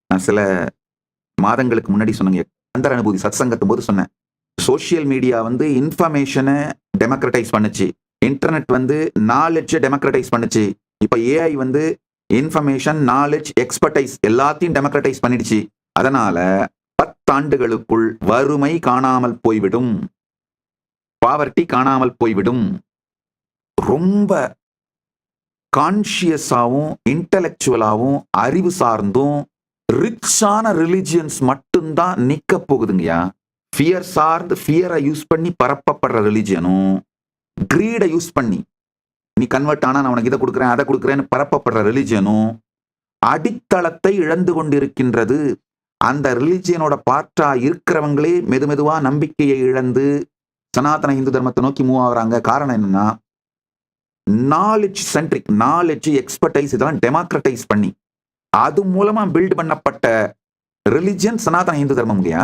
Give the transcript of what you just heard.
நான் சில மாதங்களுக்கு முன்னாடி சொன்னேங்க, அந்தர் அனுபூதி சத்சங்கத்தும் போது சொன்னேன். சோசியல் மீடியா வந்து இன்ஃபர்மேஷனை டெமோக்ரட்டைஸ் பண்ணுச்சு. இன்டர்நெட் வந்து நாலேஜ் டெமோக்ரட்டைஸ் பண்ணுச்சு. இப்ப ஏஐ வந்து இன்ஃபர்மேஷன், நாலேஜ், எக்ஸ்பர்டைஸ் எல்லாத்தையும் டெமோக்ரட்டைஸ் பண்ணிடுச்சு. அதனால 10 ஆண்டுகளுக்குள் வறுமை காணாமல் போய்விடும், பாவர்ட்டி காணாமல் போய்விடும். ரொம்ப கான்சியஸாவும் இன்டலெக்சுவலாவும் அறிவு சார்ந்தும் ரிச்சான ரிலிஜியன்ஸ் மட்டும்தான் நிக்க போகுதுங்கய்யா. ஃபியர் சார்ந்து ஃபியரை யூஸ் பண்ணி பரப்பப்படுற ரிலிஜியனும், கிரீடை யூஸ் பண்ணி நீ கன்வெர்ட் ஆனா நான் உனக்கு இதை கொடுக்குறேன் அதை கொடுக்குறேன்னு பரப்பப்படுற ரிலிஜியனும் அடித்தளத்தை இழந்து கொண்டிருக்கின்றது. அந்த ரிலிஜியனோட பார்ட்டா இருக்கிறவங்களே மெதுவா நம்பிக்கையை இழந்து சனாதன இந்து தர்மத்தை நோக்கி மூவ் ஆகுறாங்க. காரணம் என்னன்னா, நாலேஜ் சென்ட்ரிக், நாலேஜ், எக்ஸ்பர்டைஸ் இதெல்லாம் டெமோக்ரட்டைஸ் பண்ணி அது மூலமா பில்ட் பண்ணப்பட்ட ரிலிஜியன் சனாதன இந்து தர்மம் இல்லையா?